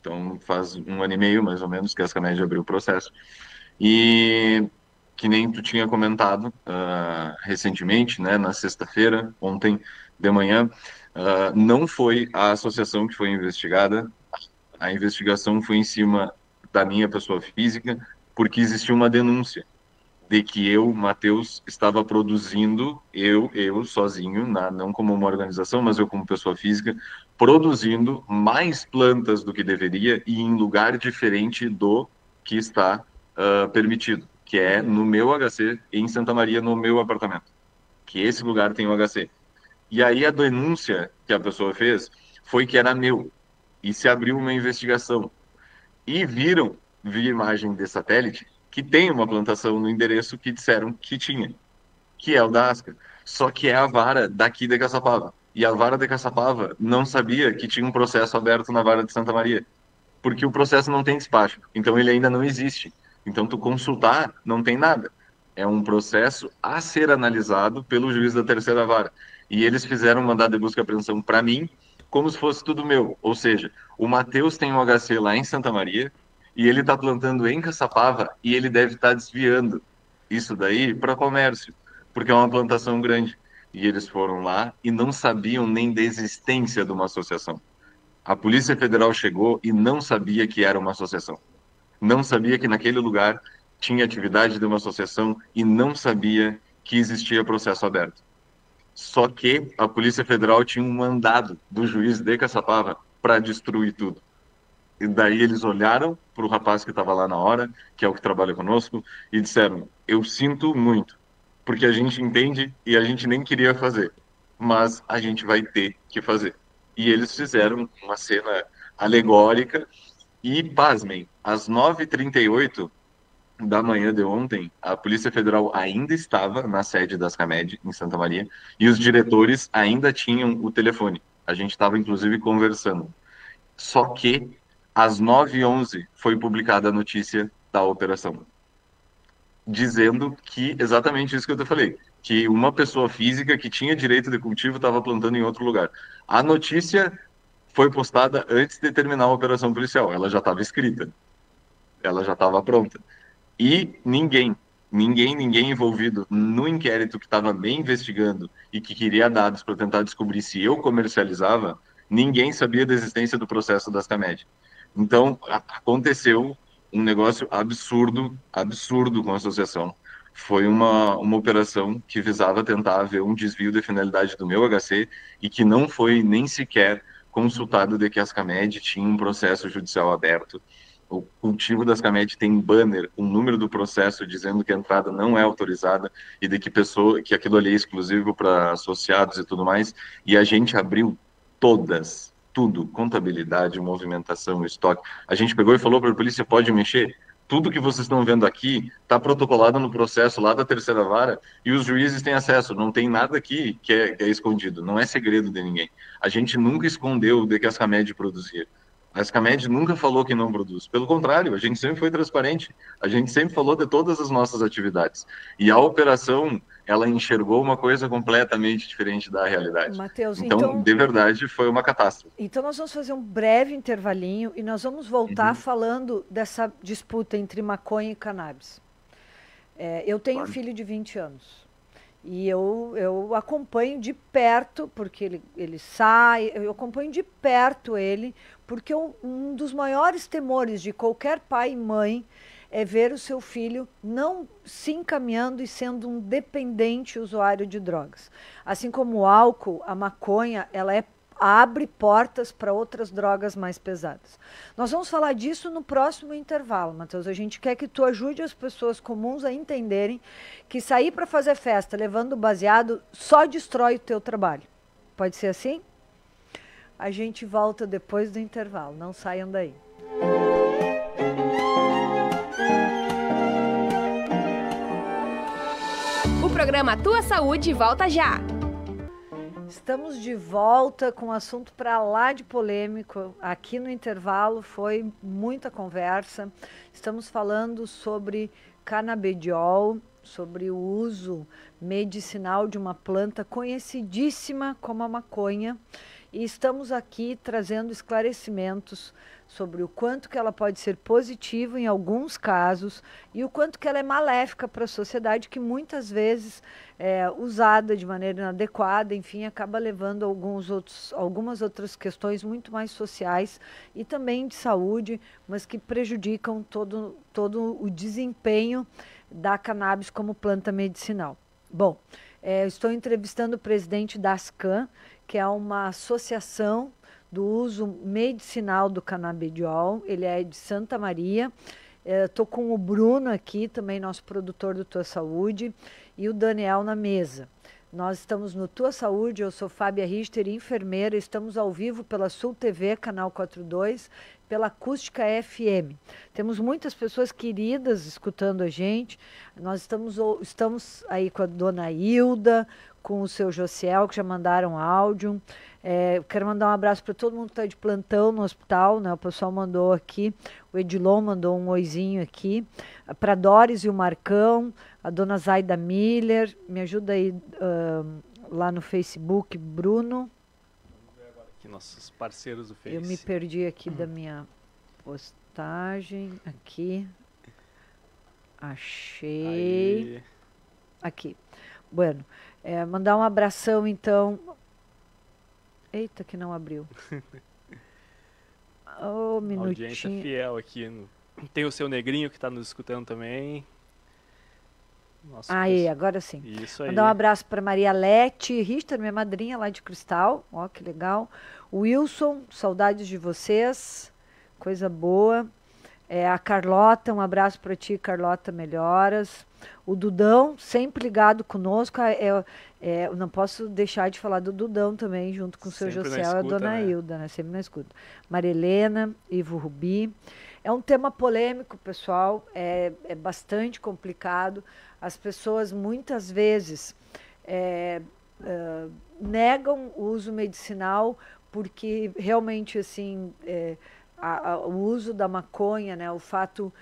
Então, faz um ano e meio, mais ou menos, que a Ascamed abriu o processo. E que nem tu tinha comentado recentemente, né, na sexta-feira, ontem de manhã, não foi a associação que foi investigada, a investigação foi em cima da minha pessoa física, porque existia uma denúncia de que eu, Matheus, estava produzindo, eu sozinho, não como uma organização, mas eu como pessoa física, produzindo mais plantas do que deveria e em lugar diferente do que está permitido, que é no meu HC, em Santa Maria, no meu apartamento, que esse lugar tem o HC. E aí a denúncia que a pessoa fez foi que era meu, e se abriu uma investigação. E viram, via imagem de satélite, que tem uma plantação no endereço que disseram que tinha, que é o da Asca. Só que é a vara daqui de Caçapava. E a vara de Caçapava não sabia que tinha um processo aberto na vara de Santa Maria, porque o processo não tem despacho, então ele ainda não existe. Então tu consultar, não tem nada. É um processo a ser analisado pelo juiz da terceira vara. E eles fizeram um mandado de busca e apreensão para mim, como se fosse tudo meu. Ou seja, o Matheus tem um HC lá em Santa Maria, e ele está plantando em Caçapava, e ele deve estar desviando isso daí para comércio, porque é uma plantação grande. E eles foram lá e não sabiam nem da existência de uma associação. A Polícia Federal chegou e não sabia que era uma associação. Não sabia que naquele lugar tinha atividade de uma associação e não sabia que existia processo aberto. Só que a Polícia Federal tinha um mandado do juiz de Caçapava para destruir tudo. E daí eles olharam para o rapaz que estava lá na hora, que é o que trabalha conosco, e disseram: eu sinto muito, porque a gente entende e a gente nem queria fazer, mas a gente vai ter que fazer. E eles fizeram uma cena alegórica e, pasmem, às 9h38 da manhã de ontem, a Polícia Federal ainda estava na sede das CAMED, em Santa Maria, e os diretores ainda tinham o telefone. A gente estava, inclusive, conversando. Só que, às 9h11, foi publicada a notícia da operação, dizendo que exatamente isso que eu te falei, que uma pessoa física que tinha direito de cultivo estava plantando em outro lugar. A notícia foi postada antes de terminar a operação policial, ela já estava escrita, ela já estava pronta. E ninguém envolvido no inquérito que estava me investigando e que queria dados para tentar descobrir se eu comercializava, ninguém sabia da existência do processo das CAMED. Então, aconteceu um negócio absurdo, absurdo com a associação. Foi uma operação que visava tentar haver um desvio de finalidade do meu HC e que não foi nem sequer consultado de que as CAMED tinham um processo judicial aberto. O cultivo das CAMED tem banner, um número do processo dizendo que a entrada não é autorizada e de que aquilo ali é exclusivo para associados e tudo mais. E a gente abriu todas, tudo, contabilidade, movimentação, estoque. A gente pegou e falou para a polícia: pode mexer. Tudo que vocês estão vendo aqui está protocolado no processo lá da terceira vara e os juízes têm acesso. Não tem nada aqui que é escondido, não é segredo de ninguém. A gente nunca escondeu de que as CAMED produzia. A Escamed nunca falou que não produz. Pelo contrário, a gente sempre foi transparente. A gente sempre falou de todas as nossas atividades. E a operação, ela enxergou uma coisa completamente diferente da realidade. Matheus, Então, de verdade, foi uma catástrofe. Então, nós vamos fazer um breve intervalinho e nós vamos voltar falando dessa disputa entre maconha e cannabis. Eu tenho um filho de 20 anos. E eu acompanho de perto, porque ele sai, eu acompanho de perto ele, porque um dos maiores temores de qualquer pai e mãe é ver o seu filho não se encaminhando e sendo um dependente usuário de drogas. Assim como o álcool, a maconha, ela abre portas para outras drogas mais pesadas. Nós vamos falar disso no próximo intervalo, Matheus. A gente quer que tu ajude as pessoas comuns a entenderem que sair para fazer festa levando baseado só destrói o teu trabalho. Pode ser assim? A gente volta depois do intervalo. Não saiam daí. O programa Tua Saúde volta já. Estamos de volta com um assunto para lá de polêmico. Aqui no intervalo foi muita conversa. Estamos falando sobre canabidiol, sobre o uso medicinal de uma planta conhecidíssima como a maconha. E estamos aqui trazendo esclarecimentos sobre o quanto que ela pode ser positiva em alguns casos e o quanto que ela é maléfica para a sociedade, que muitas vezes é usada de maneira inadequada, enfim, acaba levando algumas outras questões muito mais sociais e também de saúde, mas que prejudicam todo o desempenho da cannabis como planta medicinal. Bom, estou entrevistando o presidente da ASCAN, que é uma associação do uso medicinal do canabidiol. Ele é de Santa Maria. Estou com o Bruno aqui, também nosso produtor do Tua Saúde, e o Daniel na mesa. Nós estamos no Tua Saúde, eu sou Fábia Richter, enfermeira, estamos ao vivo pela Sul TV, canal 42, pela Acústica FM. Temos muitas pessoas queridas escutando a gente. Nós estamos aí com a dona Hilda, com o seu Josiel, que já mandaram áudio. Quero mandar um abraço para todo mundo que está de plantão no hospital, né? O pessoal mandou aqui, o Edilon mandou um oizinho aqui, para Doris e o Marcão, a dona Zaida Miller, me ajuda aí lá no Facebook, Bruno. Vamos ver agora aqui nossos parceiros do Face. Eu me perdi aqui da minha postagem, aqui, achei, Aí. Aqui, bueno, mandar um abração então. Eita, que não abriu. Oh, minutinho. Audiência fiel aqui. Tem o seu Negrinho que está nos escutando também. Nosso Aí, pessoal. agora sim. Isso aí. Mandar um abraço para Maria Lete Richter, minha madrinha lá de Cristal. Ó, que legal. Wilson, saudades de vocês. Coisa boa. A Carlota, um abraço para ti, Carlota, melhoras. O Dudão, sempre ligado conosco. Eu não posso deixar de falar do Dudão também, junto com o seu Sempre na José e a escuta, dona né? Hilda, né? Sempre na escuta. Maria Helena, Ivo Rubi. É um tema polêmico, pessoal, é bastante complicado. As pessoas muitas vezes negam o uso medicinal porque realmente assim o uso da maconha, né, o fato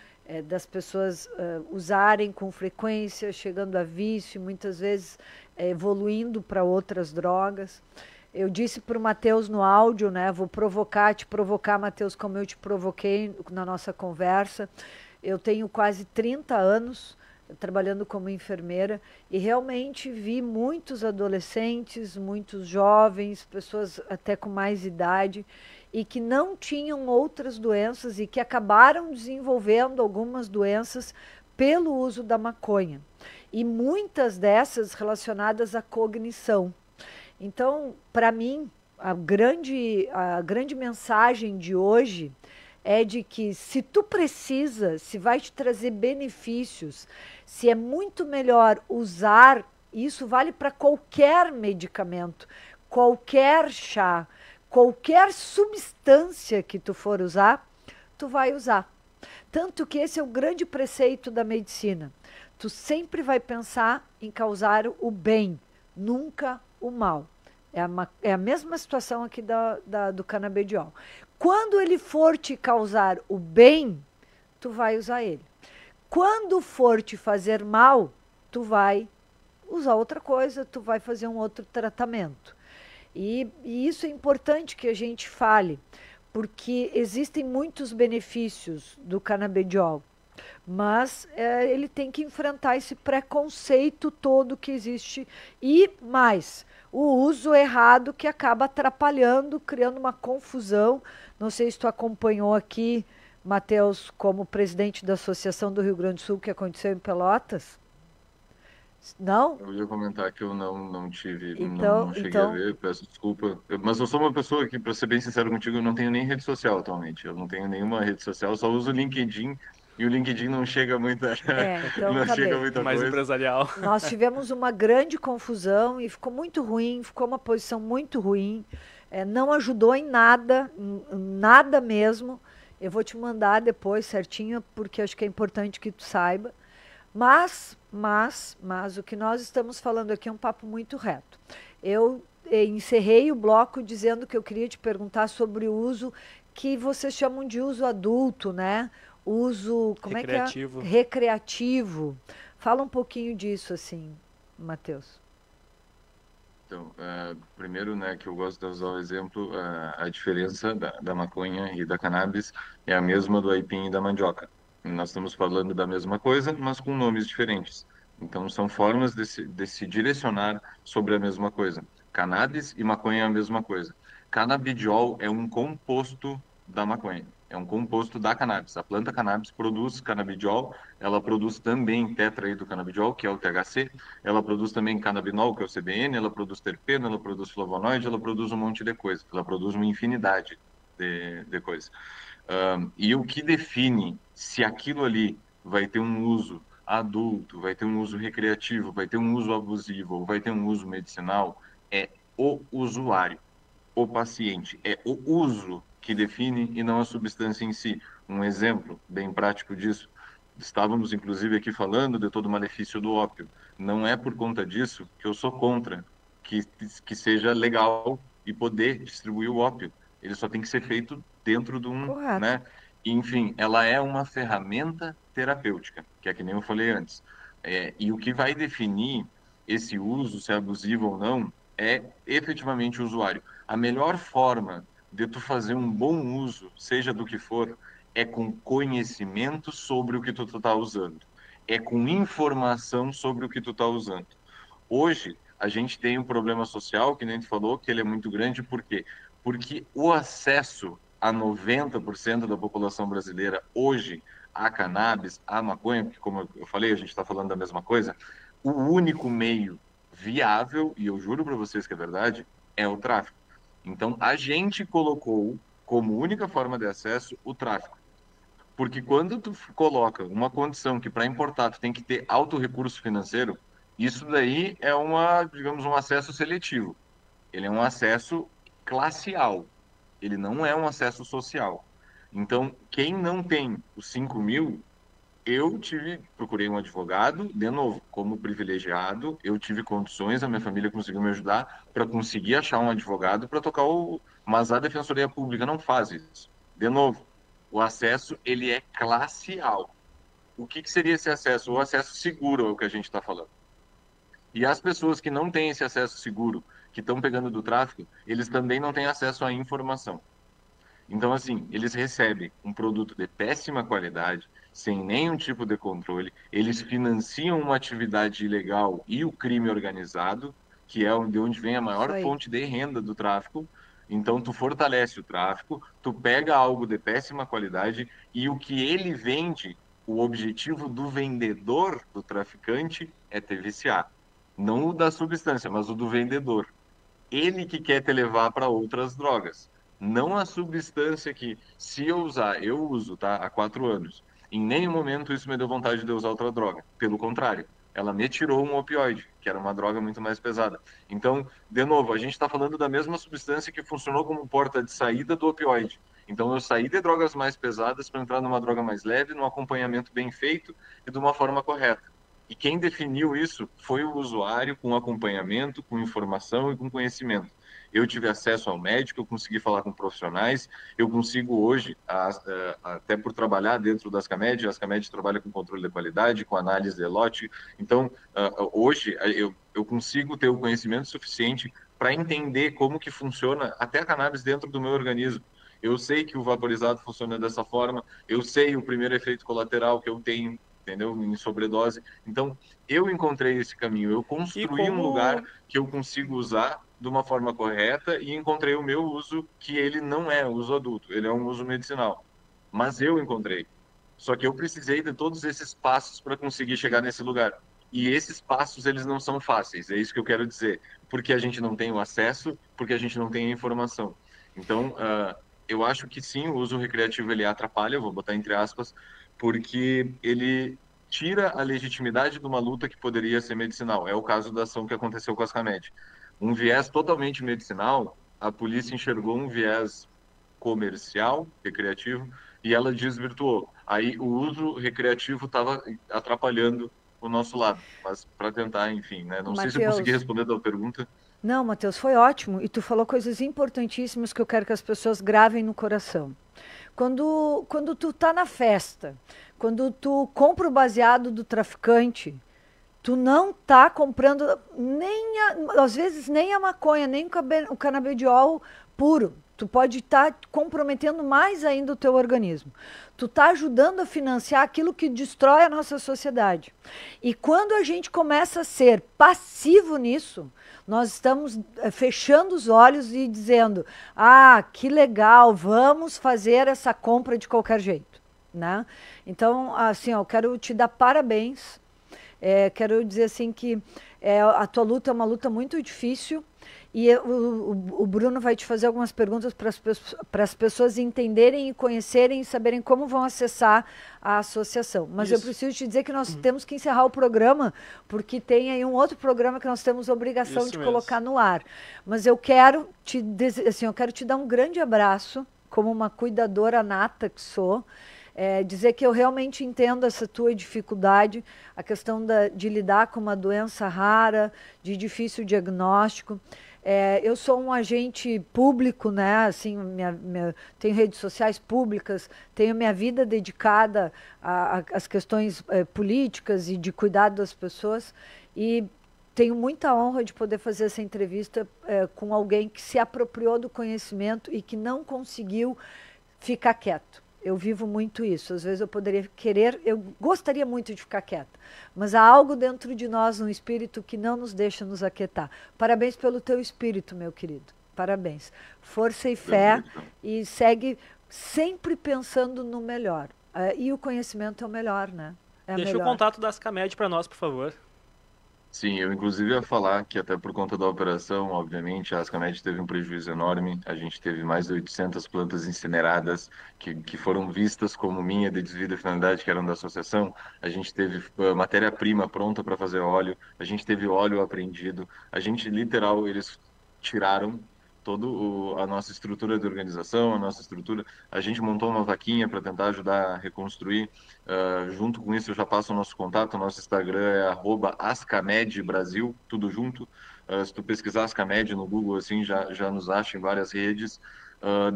das pessoas usarem com frequência, chegando a vício, muitas vezes evoluindo para outras drogas. Eu disse para o Matheus no áudio, né? Vou te provocar, Matheus, como eu te provoquei na nossa conversa. Eu tenho quase 30 anos trabalhando como enfermeira e realmente vi muitos adolescentes, muitos jovens, pessoas até com mais idade e que não tinham outras doenças e que acabaram desenvolvendo algumas doenças pelo uso da maconha. E muitas dessas relacionadas à cognição. Então, para mim, a grande mensagem de hoje é de que se tu precisa, se vai te trazer benefícios, se é muito melhor usar, isso vale para qualquer medicamento, qualquer chá, qualquer substância que tu for usar, tu vai usar. Tanto que esse é o grande preceito da medicina. Tu sempre vai pensar em causar o bem, nunca o mal. É a mesma situação aqui do canabidiol. Quando ele for te causar o bem, tu vai usar ele. Quando for te fazer mal, tu vai usar outra coisa, tu vai fazer um outro tratamento. E isso é importante que a gente fale, porque existem muitos benefícios do canabidiol. Mas ele tem que enfrentar esse preconceito todo que existe e mais o uso errado que acaba atrapalhando, criando uma confusão. Não sei se tu acompanhou aqui, Matheus, como presidente da Associação do Rio Grande do Sul, que aconteceu em Pelotas. Não? Eu ia comentar que eu não tive, Então, não cheguei a ver, peço desculpa. Mas eu sou uma pessoa que, para ser bem sincero contigo, eu não tenho nem rede social atualmente. Eu não tenho nenhuma rede social, eu só uso o LinkedIn e o LinkedIn não chega muita, então não tá chega bem. muita Mais coisa. empresarial. Nós tivemos uma grande confusão e ficou muito ruim, ficou uma posição muito ruim. Não ajudou em nada mesmo. Eu vou te mandar depois certinho, porque acho que é importante que tu saiba. Mas o que nós estamos falando aqui é um papo muito reto. Eu encerrei o bloco dizendo que eu queria te perguntar sobre o uso que vocês chamam de uso adulto, né? Uso, como Recreativo. é que é? Recreativo. Fala um pouquinho disso, assim, Matheus. Então, primeiro, né, que eu gosto de usar o exemplo, a diferença da maconha e da cannabis é a mesma do aipim e da mandioca. Nós estamos falando da mesma coisa, mas com nomes diferentes. Então, são formas de se direcionar sobre a mesma coisa. Cannabis e maconha é a mesma coisa. Canabidiol é um composto da maconha, é um composto da cannabis. A planta cannabis produz canabidiol, ela produz também tetraidrocanabidiol, que é o THC, ela produz também canabinol, que é o CBN, ela produz terpeno, ela produz flavonoide, ela produz um monte de coisa, ela produz uma infinidade de coisas. E o que define se aquilo ali vai ter um uso adulto, vai ter um uso recreativo, vai ter um uso abusivo, ou vai ter um uso medicinal, é o usuário, o paciente. É o uso que define e não a substância em si. Um exemplo bem prático disso, estávamos inclusive aqui falando de todo o malefício do ópio. Não é por conta disso que eu sou contra que seja legal e poder distribuir o ópio. Ele só tem que ser feito dentro de um, Correto. né? Enfim, ela é uma ferramenta terapêutica, que é que nem eu falei antes. E o que vai definir esse uso, se é abusivo ou não, é efetivamente o usuário. A melhor forma de tu fazer um bom uso, seja do que for, é com conhecimento sobre o que tu está usando. É com informação sobre o que tu está usando. Hoje, a gente tem um problema social, que nem tu falou, que ele é muito grande, por quê? Porque o acesso a 90% da população brasileira hoje a cannabis, a maconha, porque como eu falei, a gente está falando da mesma coisa, o único meio viável, e eu juro para vocês que é verdade, é o tráfico. Então, a gente colocou como única forma de acesso o tráfico. Porque quando tu coloca uma condição que para importar tu tem que ter alto recurso financeiro, isso daí é digamos, um acesso seletivo. Ele é um acesso classial. Ele não é um acesso social. Então, quem não tem os 5 mil, procurei um advogado, de novo, como privilegiado, eu tive condições, a minha família conseguiu me ajudar para conseguir achar um advogado para tocar o... Mas a Defensoria Pública não faz isso. De novo, o acesso, ele é classial. O que seria esse acesso? O acesso seguro é o que a gente está falando. E as pessoas que não têm esse acesso seguro, que estão pegando do tráfico, eles também não têm acesso à informação. Então, assim, eles recebem um produto de péssima qualidade, sem nenhum tipo de controle, eles financiam uma atividade ilegal e o crime organizado, que é de onde vem a maior fonte de renda do tráfico. Então, tu fortalece o tráfico, tu pega algo de péssima qualidade e o que ele vende, o objetivo do vendedor, do traficante, é te viciar. Não o da substância, mas o do vendedor. Ele que quer te levar para outras drogas. Não a substância que, se eu usar, eu uso, tá? Há 4 anos. Em nenhum momento isso me deu vontade de usar outra droga. Pelo contrário, ela me tirou um opioide, que era uma droga muito mais pesada. Então, de novo, a gente está falando da mesma substância que funcionou como porta de saída do opioide. Então, eu saí de drogas mais pesadas para entrar numa droga mais leve, num acompanhamento bem feito e de uma forma correta. E quem definiu isso foi o usuário, com acompanhamento, com informação e com conhecimento. Eu tive acesso ao médico, eu consegui falar com profissionais, eu consigo hoje, até por trabalhar dentro das CAMED, as CAMED trabalham com controle de qualidade, com análise de lote, então hoje eu consigo ter o conhecimento suficiente para entender como que funciona até a cannabis dentro do meu organismo. Eu sei que o vaporizado funciona dessa forma, eu sei o primeiro efeito colateral que eu tenho, entendeu? Em sobredose. Então, eu encontrei esse caminho, eu construí um lugar que eu consigo usar de uma forma correta e encontrei o meu uso, que ele não é uso adulto, ele é um uso medicinal. Mas eu encontrei. Só que eu precisei de todos esses passos para conseguir chegar nesse lugar. E esses passos, eles não são fáceis, é isso que eu quero dizer. Porque a gente não tem o acesso, porque a gente não tem a informação. Então, eu acho que sim, o uso recreativo ele atrapalha, vou botar entre aspas, porque ele tira a legitimidade de uma luta que poderia ser medicinal. É o caso da ação que aconteceu com as CAMED. Um viés totalmente medicinal, a polícia enxergou um viés comercial, recreativo, e ela desvirtuou. Aí o uso recreativo estava atrapalhando o nosso lado. Mas para tentar, enfim, né? Não sei se eu consegui responder a tua pergunta. Não, Matheus, foi ótimo. E tu falou coisas importantíssimas que eu quero que as pessoas gravem no coração. Quando tu tá na festa, quando tu compra o baseado do traficante, tu não tá comprando às vezes nem a maconha, nem o canabidiol puro. Tu pode estar comprometendo mais ainda o teu organismo. Tu tá ajudando a financiar aquilo que destrói a nossa sociedade. E quando a gente começa a ser passivo nisso, nós estamos fechando os olhos e dizendo, que legal, vamos fazer essa compra de qualquer jeito, né? Então, assim, eu quero te dar parabéns. Quero dizer assim que a tua luta é uma luta muito difícil e o Bruno vai te fazer algumas perguntas para as pessoas entenderem e conhecerem e saberem como vão acessar a associação. Mas eu preciso te dizer que nós temos que encerrar o programa, porque tem aí um outro programa que nós temos obrigação de colocar no ar. Mas eu quero te dar um grande abraço, como uma cuidadora nata que sou, dizer que eu realmente entendo essa tua dificuldade, a questão de lidar com uma doença rara, de difícil diagnóstico. Eu sou um agente público, né? Assim, tenho redes sociais públicas, tenho minha vida dedicada às questões políticas e de cuidado das pessoas, e tenho muita honra de poder fazer essa entrevista com alguém que se apropriou do conhecimento e que não conseguiu ficar quieto. Eu vivo muito isso. Às vezes eu gostaria muito de ficar quieta, mas há algo dentro de nós, um espírito que não nos deixa nos aquietar. Parabéns pelo teu espírito, meu querido. Parabéns. Força e fé, e segue sempre pensando no melhor. E o conhecimento é o melhor, né? Deixa o contato da Ascamed para nós, por favor. Sim, eu inclusive ia falar que até por conta da operação, obviamente, a Ascamed teve um prejuízo enorme. A gente teve mais de 800 plantas incineradas que foram vistas como minha de desvio de finalidade, que eram da associação. A gente teve matéria-prima pronta para fazer óleo. A gente teve óleo apreendido. A gente, literal, eles tiraram toda a nossa estrutura de organização, a nossa estrutura. A gente montou uma vaquinha para tentar ajudar a reconstruir. Junto com isso, eu já passo o nosso contato. O nosso Instagram é @ascamedbrasil, tudo junto. Se tu pesquisar Ascamed no Google, assim, já nos acha em várias redes.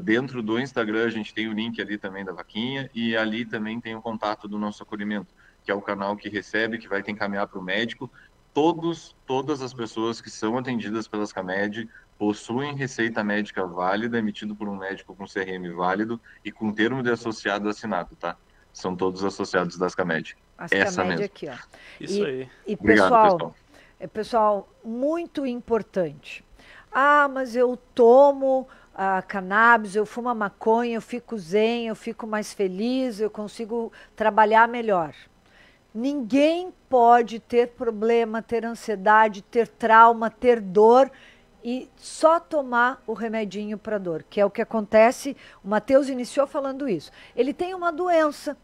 Dentro do Instagram, a gente tem o link ali também da vaquinha e ali também tem o contato do nosso acolhimento, que é o canal que recebe, que vai te encaminhar para o médico. Todas as pessoas que são atendidas pela Ascamed possuem receita médica válida, emitido por um médico com CRM válido e com termo de associado assinado, tá? São todos associados da Ascamed. Essa mesmo. Aqui, ó. Isso aí. E Obrigado, pessoal, muito importante. Mas eu tomo cannabis, eu fumo a maconha, eu fico zen, eu fico mais feliz, eu consigo trabalhar melhor. Ninguém pode ter problema, ter ansiedade, ter trauma, ter dor e só tomar o remedinho para dor, que é o que acontece. O Matheus iniciou falando isso. Ele tem uma doença,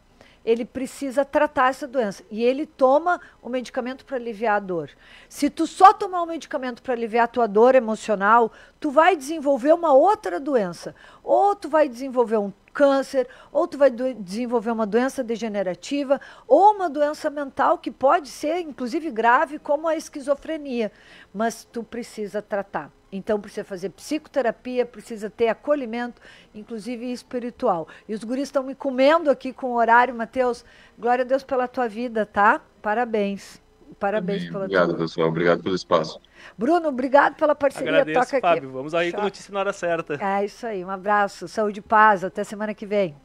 ele precisa tratar essa doença e ele toma o medicamento para aliviar a dor. Se tu só tomar o medicamento para aliviar a tua dor emocional, tu vai desenvolver uma outra doença. Ou tu vai desenvolver um câncer, ou tu vai desenvolver uma doença degenerativa, ou uma doença mental que pode ser, inclusive, grave, como a esquizofrenia. Mas tu precisa tratar. Então, precisa fazer psicoterapia, precisa ter acolhimento, inclusive espiritual. E os guris estão me comendo aqui com o horário, Matheus. Glória a Deus pela tua vida, tá? Parabéns. Parabéns pela Obrigado, tua vida. pessoal. Obrigado pelo espaço. Bruno, obrigado pela parceria. Agradeço, Toca Fábio. aqui. Vamos aí com a notícia na hora certa. É isso aí. Um abraço, saúde e paz. Até semana que vem.